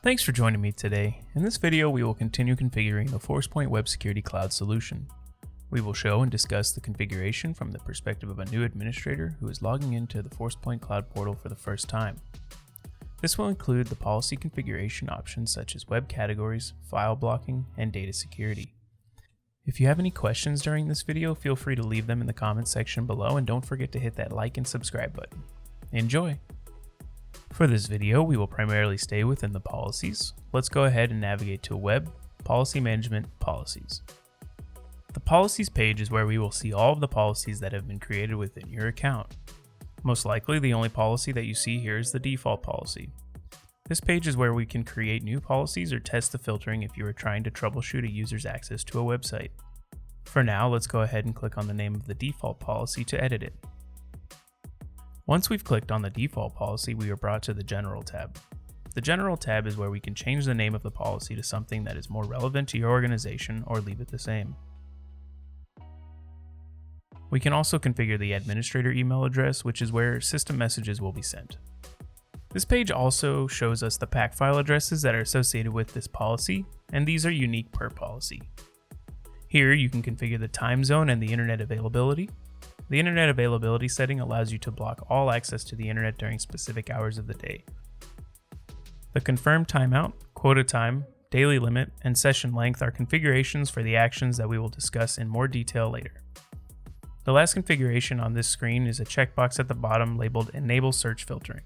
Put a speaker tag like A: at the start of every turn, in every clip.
A: Thanks for joining me today. In this video, we will continue configuring the Forcepoint Web Security Cloud solution. We will show and discuss the configuration from the perspective of a new administrator who is logging into the Forcepoint Cloud portal for the first time. This will include the policy configuration options such as web categories, file blocking, and data security. If you have any questions during this video, feel free to leave them in the comments section below, and don't forget to hit that like and subscribe button. Enjoy! For this video, we will primarily stay within the policies. Let's go ahead and navigate to Web, Policy Management, Policies. The Policies page is where we will see all of the policies that have been created within your account. Most likely, the only policy that you see here is the default policy. This page is where we can create new policies or test the filtering if you are trying to troubleshoot a user's access to a website. For now, let's go ahead and click on the name of the default policy to edit it. Once we've clicked on the default policy, we are brought to the General tab. The General tab is where we can change the name of the policy to something that is more relevant to your organization or leave it the same. We can also configure the administrator email address, which is where system messages will be sent. This page also shows us the pack file addresses that are associated with this policy, and these are unique per policy. Here you can configure the time zone and the internet availability. The internet availability setting allows you to block all access to the internet during specific hours of the day. The confirm timeout, quota time, daily limit, and session length are configurations for the actions that we will discuss in more detail later. The last configuration on this screen is a checkbox at the bottom labeled Enable Search Filtering.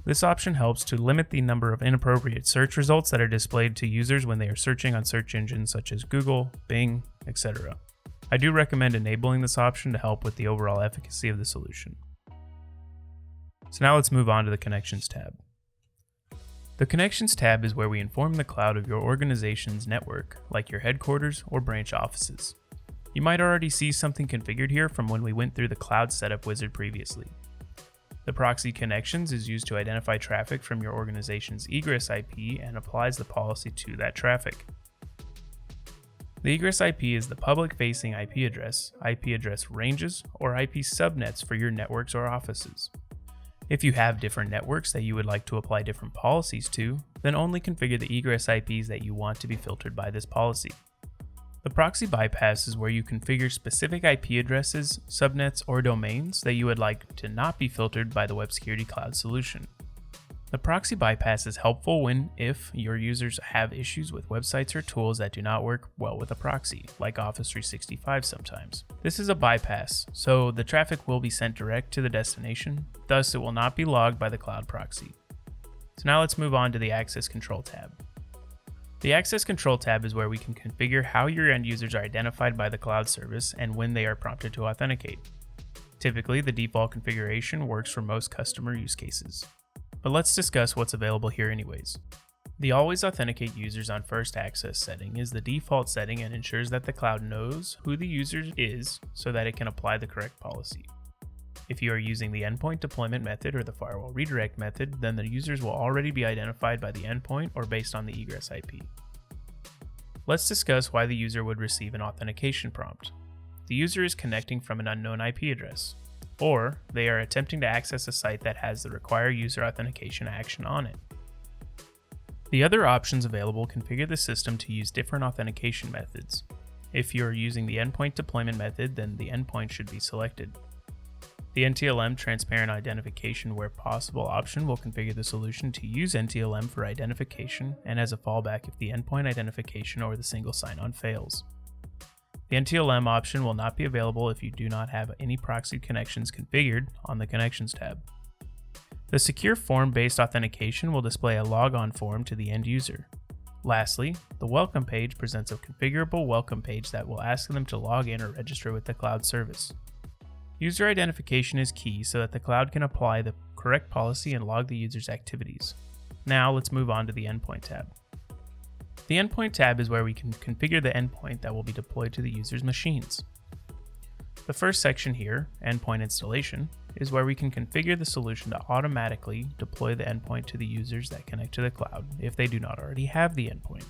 A: This option helps to limit the number of inappropriate search results that are displayed to users when they are searching on search engines such as Google, Bing, etc. I do recommend enabling this option to help with the overall efficacy of the solution. So now let's move on to the Connections tab. The Connections tab is where we inform the cloud of your organization's network, like your headquarters or branch offices. You might already see something configured here from when we went through the Cloud Setup Wizard previously. The proxy connections is used to identify traffic from your organization's egress IP and applies the policy to that traffic. The egress IP is the public-facing IP address ranges, or IP subnets for your networks or offices. If you have different networks that you would like to apply different policies to, then only configure the egress IPs that you want to be filtered by this policy. The proxy bypass is where you configure specific IP addresses, subnets, or domains that you would like to not be filtered by the Web Security Cloud solution. The proxy bypass is helpful if your users have issues with websites or tools that do not work well with a proxy, like Office 365 sometimes. This is a bypass, so the traffic will be sent direct to the destination, thus it will not be logged by the cloud proxy. So now let's move on to the Access Control tab. The Access Control tab is where we can configure how your end users are identified by the cloud service and when they are prompted to authenticate. Typically, the default configuration works for most customer use cases. But let's discuss what's available here anyways. The Always Authenticate Users on First Access setting is the default setting and ensures that the cloud knows who the user is so that it can apply the correct policy. If you are using the Endpoint Deployment method or the Firewall Redirect method, then the users will already be identified by the endpoint or based on the egress IP. Let's discuss why the user would receive an authentication prompt. The user is connecting from an unknown IP address, or they are attempting to access a site that has the Require User Authentication action on it. The other options available configure the system to use different authentication methods. If you are using the Endpoint Deployment method, then the endpoint should be selected. The NTLM Transparent Identification where possible option will configure the solution to use NTLM for identification and as a fallback if the endpoint identification or the single sign-on fails. The NTLM option will not be available if you do not have any proxy connections configured on the Connections tab. The Secure Form-based authentication will display a logon form to the end user. Lastly, the Welcome page presents a configurable welcome page that will ask them to log in or register with the cloud service. User identification is key so that the cloud can apply the correct policy and log the user's activities. Now let's move on to the Endpoint tab. The Endpoint tab is where we can configure the endpoint that will be deployed to the user's machines. The first section here, Endpoint Installation, is where we can configure the solution to automatically deploy the endpoint to the users that connect to the cloud if they do not already have the endpoint.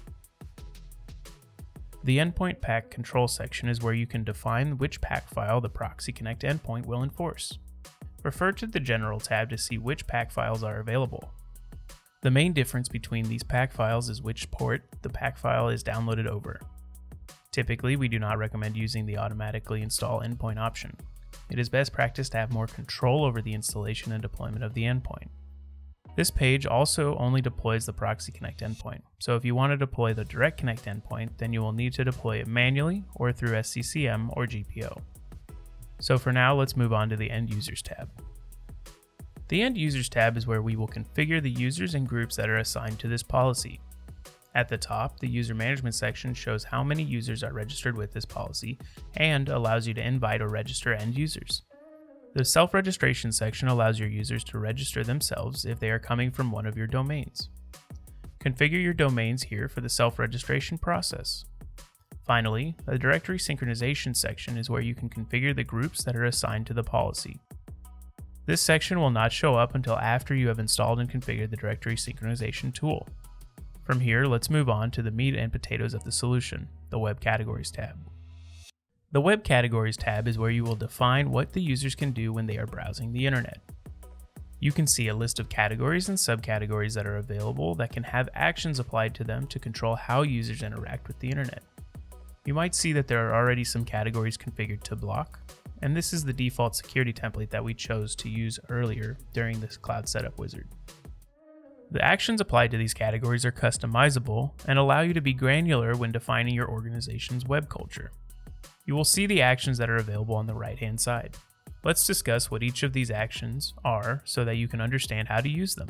A: The Endpoint Pack Control section is where you can define which pack file the Proxy Connect endpoint will enforce. Refer to the General tab to see which pack files are available. The main difference between these pack files is which port the pack file is downloaded over. Typically, we do not recommend using the automatically install endpoint option. It is best practice to have more control over the installation and deployment of the endpoint. This page also only deploys the Proxy Connect endpoint, so if you want to deploy the Direct Connect endpoint, then you will need to deploy it manually or through SCCM or GPO. So for now, let's move on to the End Users tab. The End Users tab is where we will configure the users and groups that are assigned to this policy. At the top, the User Management section shows how many users are registered with this policy and allows you to invite or register end users. The Self-Registration section allows your users to register themselves if they are coming from one of your domains. Configure your domains here for the self-registration process. Finally, the Directory Synchronization section is where you can configure the groups that are assigned to the policy. This section will not show up until after you have installed and configured the Directory Synchronization tool. From here, let's move on to the meat and potatoes of the solution, the Web Categories tab. The Web Categories tab is where you will define what the users can do when they are browsing the internet. You can see a list of categories and subcategories that are available that can have actions applied to them to control how users interact with the internet. You might see that there are already some categories configured to block, and this is the default security template that we chose to use earlier during this Cloud Setup Wizard. The actions applied to these categories are customizable and allow you to be granular when defining your organization's web culture. You will see the actions that are available on the right-hand side. Let's discuss what each of these actions are so that you can understand how to use them.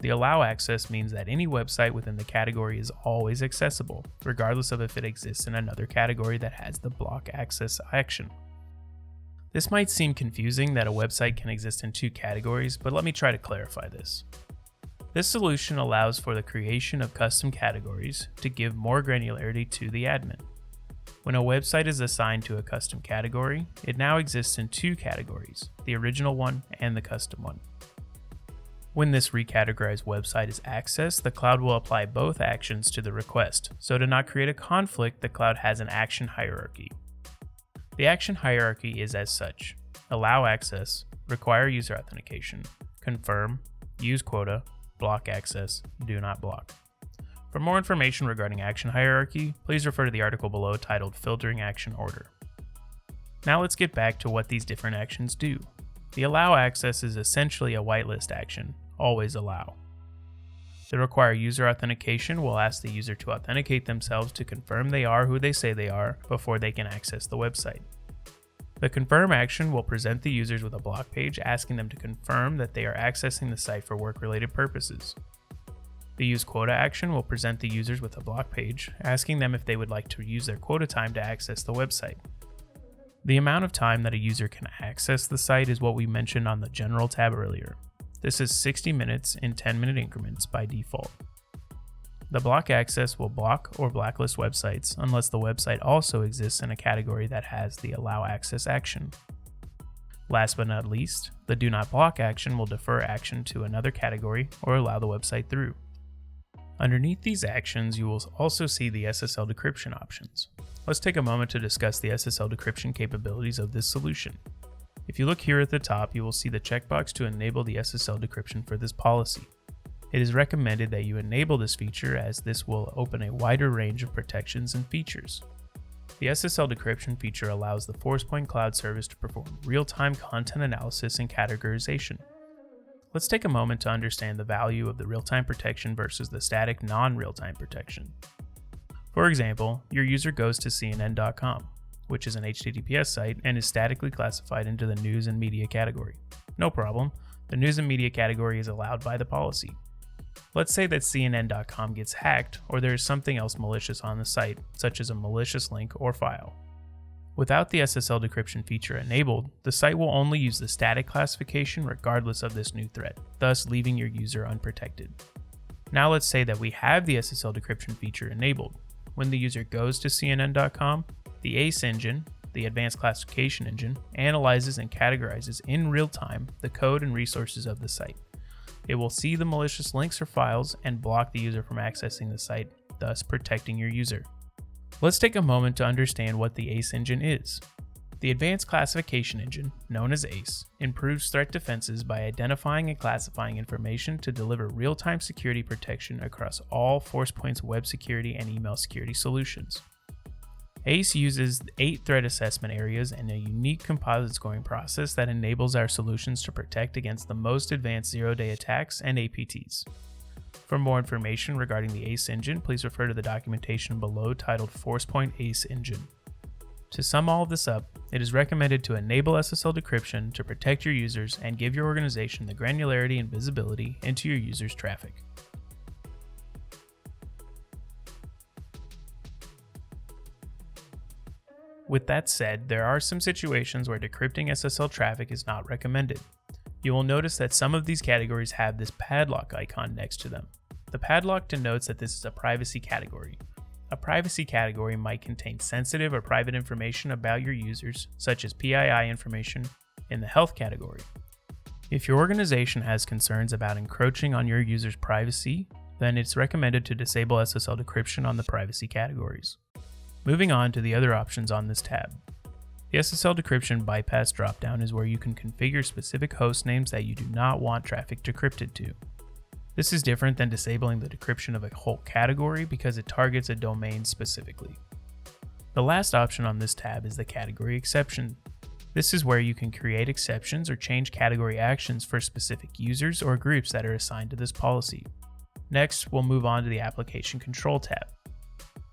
A: The allow access means that any website within the category is always accessible, regardless of if it exists in another category that has the block access action. This might seem confusing that a website can exist in two categories, but let me try to clarify this. This solution allows for the creation of custom categories to give more granularity to the admin. When a website is assigned to a custom category, it now exists in two categories, the original one and the custom one. When this recategorized website is accessed, the cloud will apply both actions to the request, so to not create a conflict, the cloud has an action hierarchy. The action hierarchy is as such: allow access, require user authentication, confirm, use quota, block access, do not block. For more information regarding action hierarchy, please refer to the article below titled Filtering Action Order. Now let's get back to what these different actions do. The allow access is essentially a whitelist action, always allow. The require user authentication will ask the user to authenticate themselves to confirm they are who they say they are before they can access the website. The confirm action will present the users with a block page asking them to confirm that they are accessing the site for work-related purposes. The use quota action will present the users with a block page asking them if they would like to use their quota time to access the website. The amount of time that a user can access the site is what we mentioned on the General tab earlier. This is 60 minutes in 10-minute increments by default. The block access will block or blacklist websites unless the website also exists in a category that has the allow access action. Last but not least, the do not block action will defer action to another category or allow the website through. Underneath these actions, you will also see the SSL decryption options. Let's take a moment to discuss the SSL decryption capabilities of this solution. If you look here at the top, you will see the checkbox to enable the SSL decryption for this policy. It is recommended that you enable this feature as this will open a wider range of protections and features. The SSL decryption feature allows the Forcepoint cloud service to perform real-time content analysis and categorization. Let's take a moment to understand the value of the real-time protection versus the static non-real-time protection. For example, your user goes to CNN.com, which is an HTTPS site and is statically classified into the news and media category. No problem, the news and media category is allowed by the policy. Let's say that CNN.com gets hacked or there is something else malicious on the site, such as a malicious link or file. Without the SSL decryption feature enabled, the site will only use the static classification regardless of this new threat, thus leaving your user unprotected. Now let's say that we have the SSL decryption feature enabled. When the user goes to CNN.com, the ACE engine, the Advanced Classification Engine, analyzes and categorizes in real time the code and resources of the site. It will see the malicious links or files and block the user from accessing the site, thus protecting your user. Let's take a moment to understand what the ACE engine is. The Advanced Classification Engine, known as ACE, improves threat defenses by identifying and classifying information to deliver real-time security protection across all Forcepoint's web security and email security solutions. ACE uses 8 threat assessment areas and a unique composite scoring process that enables our solutions to protect against the most advanced zero-day attacks and APTs. For more information regarding the ACE engine, please refer to the documentation below titled Forcepoint ACE Engine. To sum all of this up, it is recommended to enable SSL decryption to protect your users and give your organization the granularity and visibility into your users' traffic. With that said, there are some situations where decrypting SSL traffic is not recommended. You will notice that some of these categories have this padlock icon next to them. The padlock denotes that this is a privacy category. A privacy category might contain sensitive or private information about your users, such as PII information, in the health category. If your organization has concerns about encroaching on your users' privacy, then it's recommended to disable SSL decryption on the privacy categories. Moving on to the other options on this tab. The SSL decryption bypass dropdown is where you can configure specific host names that you do not want traffic decrypted to. This is different than disabling the decryption of a whole category because it targets a domain specifically. The last option on this tab is the category exception. This is where you can create exceptions or change category actions for specific users or groups that are assigned to this policy. Next, we'll move on to the application control tab.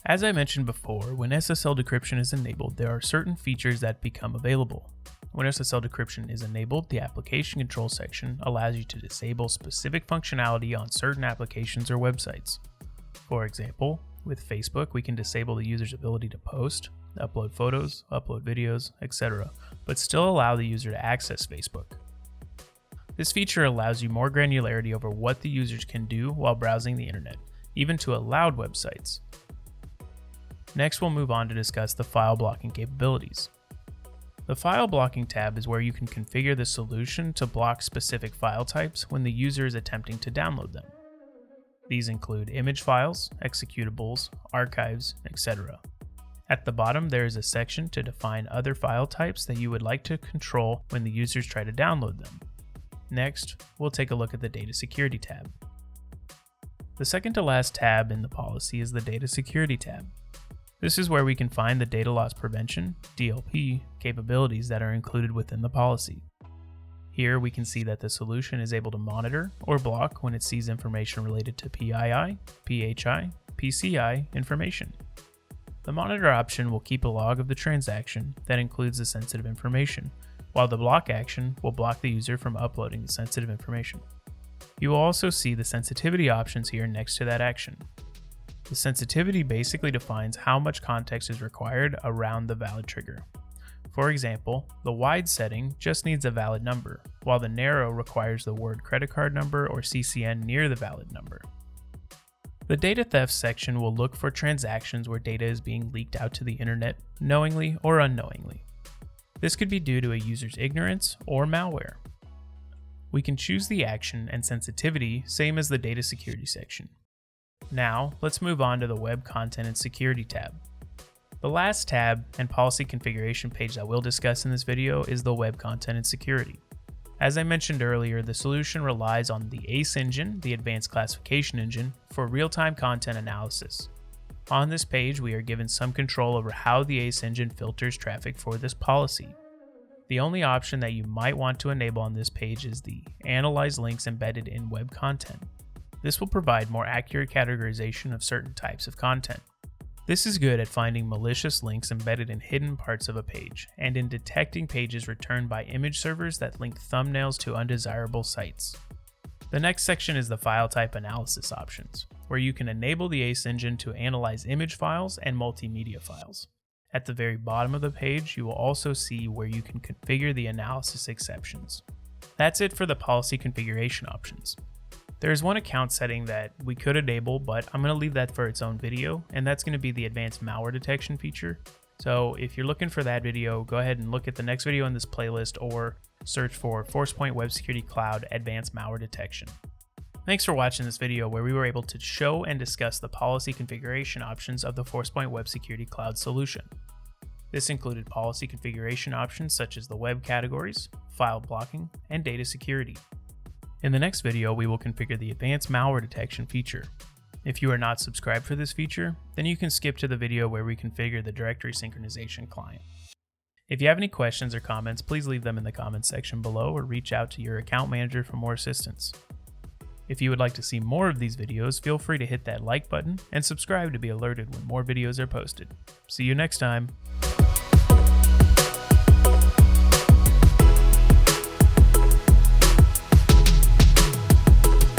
A: As I mentioned before, when SSL decryption is enabled, there are certain features that become available. When SSL decryption is enabled, the application control section allows you to disable specific functionality on certain applications or websites. For example, with Facebook, we can disable the user's ability to post, upload photos, upload videos, etc., but still allow the user to access Facebook. This feature allows you more granularity over what the users can do while browsing the internet, even to allowed websites. Next, we'll move on to discuss the file blocking capabilities. The file blocking tab is where you can configure the solution to block specific file types when the user is attempting to download them. These include image files, executables, archives, etc. At the bottom, there is a section to define other file types that you would like to control when the users try to download them. Next, we'll take a look at the Data Security tab. The second to last tab in the policy is the Data Security tab. This is where we can find the data loss prevention, DLP, capabilities that are included within the policy. Here we can see that the solution is able to monitor or block when it sees information related to PII, PHI, PCI information. The monitor option will keep a log of the transaction that includes the sensitive information, while the block action will block the user from uploading the sensitive information. You will also see the sensitivity options here next to that action. The sensitivity basically defines how much context is required around the valid trigger. For example, the wide setting just needs a valid number, while the narrow requires the word credit card number or CCN near the valid number. The data theft section will look for transactions where data is being leaked out to the internet, knowingly or unknowingly. This could be due to a user's ignorance or malware. We can choose the action and sensitivity same as the data security section. Now, let's move on to the Web Content and Security tab. The last tab and policy configuration page that we'll discuss in this video is the Web Content and Security. As I mentioned earlier, the solution relies on the ACE engine, the Advanced Classification Engine, for real-time content analysis. On this page, we are given some control over how the ACE engine filters traffic for this policy. The only option that you might want to enable on this page is the Analyze Links Embedded in Web Content. This will provide more accurate categorization of certain types of content. This is good at finding malicious links embedded in hidden parts of a page, and in detecting pages returned by image servers that link thumbnails to undesirable sites. The next section is the file type analysis options, where you can enable the ACE engine to analyze image files and multimedia files. At the very bottom of the page, you will also see where you can configure the analysis exceptions. That's it for the policy configuration options. There is one account setting that we could enable, but I'm going to leave that for its own video, and that's going to be the advanced malware detection feature. So if you're looking for that video, go ahead and look at the next video in this playlist or search for Forcepoint Web Security Cloud Advanced Malware Detection. Thanks for watching this video where we were able to show and discuss the policy configuration options of the Forcepoint Web Security Cloud solution. This included policy configuration options such as the web categories, file blocking, and data security. In the next video, we will configure the advanced malware detection feature. If you are not subscribed for this feature, then you can skip to the video where we configure the directory synchronization client. If you have any questions or comments, please leave them in the comments section below or reach out to your account manager for more assistance. If you would like to see more of these videos, feel free to hit that like button and subscribe to be alerted when more videos are posted. See you next time.